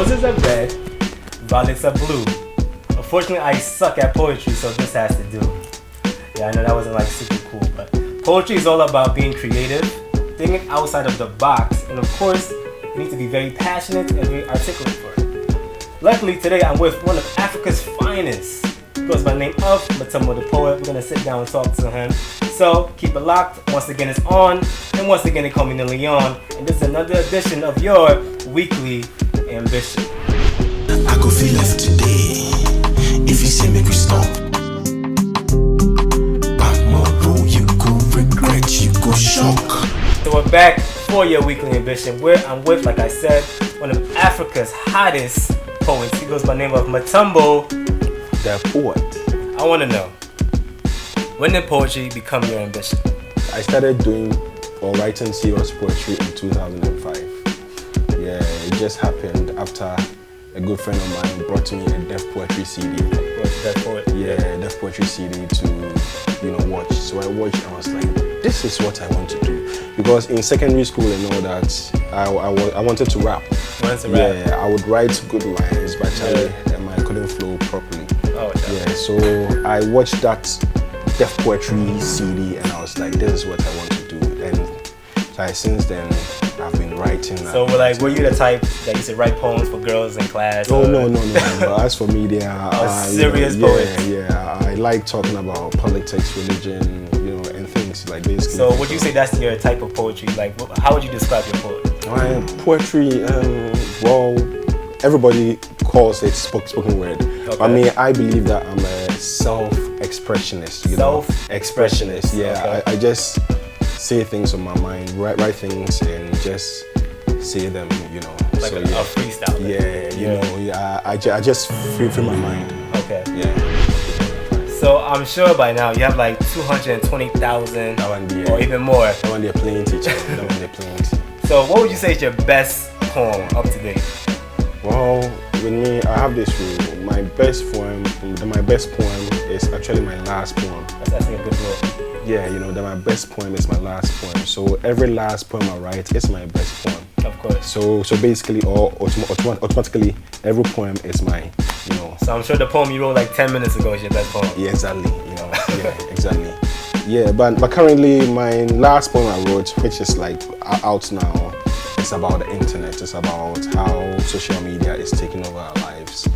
Roses are red, violets are blue. Unfortunately, I suck at poetry, so this has to do. Yeah, I know that wasn't like super cool, but poetry is all about being creative, thinking outside of the box, and of course, you need to be very passionate and very articulate for it. Luckily, today I'm with one of Africa's finest. He goes by the name of Mutombo Da Poet. We're gonna sit down and talk to him. So keep it locked. Once again, it's on, and once again, they call me Leon, and this is another edition of your weekly ambition. I could feel left today. If you say make we stop, but tomorrow you go regret, you go shock. So we're back for your weekly ambition, where I'm with, like I said, one of Africa's hottest poets. He goes by the name of Mutombo Da Poet. I want to know, when did poetry become your ambition? I started doing or writing serious poetry in 2005. Yeah, it just happened after a good friend of mine brought me a deaf poetry CD. Deaf Poet? Yeah, deaf poetry CD to, watch. So I watched and I was like, this is what I want to do. Because in secondary school and all that, I wanted to rap. Yeah, I would write good lines, but I couldn't flow properly. Oh, yeah, so I watched that deaf poetry CD and I was like, this is what I want to do. And since then, I've been writing. So were you the type that used to write poems for girls in class? Oh, no. As for me, they are serious poets. Yeah, I like talking about politics, religion, and things like basically. So would you say that's your type of poetry? Like, how would you describe your poetry? My poetry, well, everybody calls it spoken word. Okay. I mean, I believe that I'm a self-expressionist. Self-expressionist. Yeah, okay. I just say things on my mind, write things, and just say them. Like a freestyle. I just free my mind. Okay. Yeah. So I'm sure by now you have like 220,000 or even more. That one they're playing teacher. So what would you say is your best poem up to date? Well, with me, I have this rule. My best poem is actually my last poem. That's actually a good rule. Yeah, that my best poem is my last poem. So every last poem I write is my best poem. Of course. So basically, automatically, every poem is mine. So I'm sure the poem you wrote like 10 minutes ago is your best poem. Yeah, exactly. Yeah, exactly. Yeah, but currently my last poem I wrote, which is like out now, it's about the internet. It's about how social media is taking over our lives.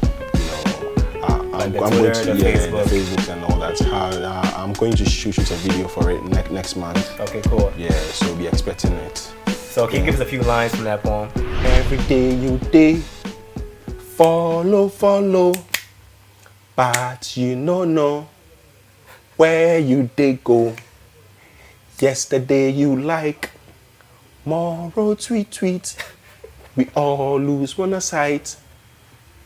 I'm going to Facebook and all that. I'm going to shoot a video for it next month. Okay, cool. Yeah, so be expecting it. So can you give us a few lines from that poem? Every day you day, follow, but you know where you dey go. Yesterday you like, tomorrow tweet. We all lose one sight.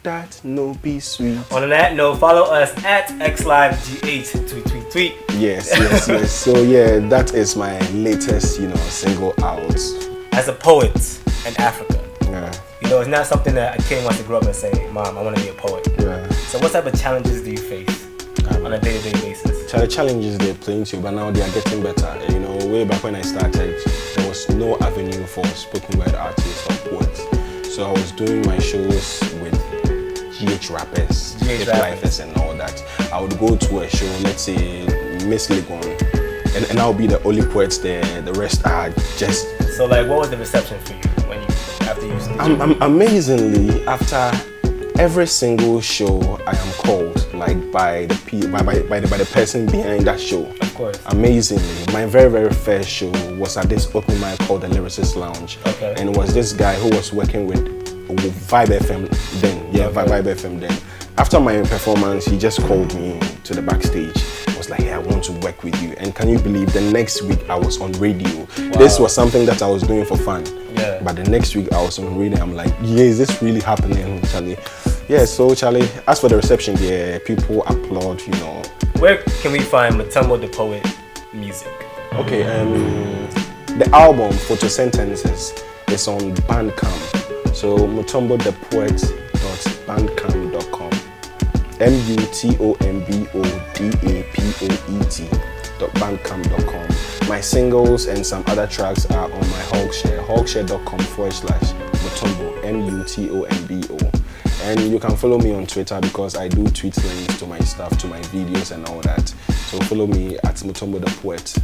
That no be sweet. On that note, follow us at XLiveTV. Tweet. Yes. So yeah, that is my latest, single out. As a poet in Africa, yeah. It's not something that a kid wants to grow up and say, Mom, I want to be a poet. Yeah. So what type of challenges do you face on a day-to-day basis? The challenges they're playing to, but now they are getting better. Way back when I started, there was no avenue for spoken word artists or poets. So I was doing my shows with GH rappers, lifers and all that. I would go to a show, let's say Miss Legon, and I'll be the only poets there. The rest are just. So what was the reception for you after you started? Amazingly, after every single show I am called, by the person behind that show. Of course. Amazingly, my very, very first show was at this open mic called the Lyricist Lounge. Okay. And it was this guy who was working with Vibe FM then. Yeah, okay. Vibe FM then. After my performance, he just called me to the backstage. I was like, hey, I want to work with you. And can you believe the next week I was on radio? Wow. This was something that I was doing for fun. Yeah. But the next week I was on radio. I'm like, yeah, is this really happening, Charlie? Yeah, so Charlie, as for the reception, yeah, people applaud, Where can we find Mutombo Da Poet music? Okay, the album Photosentences is on Bandcamp. So mutombodapoet.bandcamp.com. Mutombodapoet.bandcamp.com. My singles and some other tracks are on my Hogshare, hogshare.com/Mutombo, Mutombo. And you can follow me on Twitter because I do tweet links to my stuff, to my videos and all that. So follow me at Mutombo Da Poet,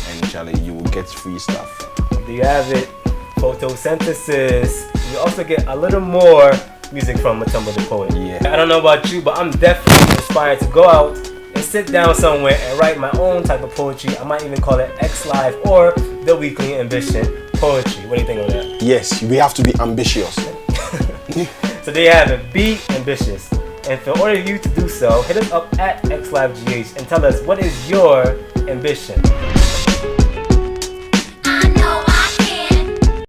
and Charlie, you will get free stuff. There you have it. Photosynthesis. You also get a little more music from Mutombo Da Poet. Yeah. I don't know about you, but I'm definitely inspired to go out and sit down somewhere and write my own type of poetry. I might even call it XLive or the Weekly Ambition Poetry. What do you think of that? Yes, we have to be ambitious. So there you have it. Be ambitious. And for order you to do so, hit us up at XLiveGH and tell us what is your ambition.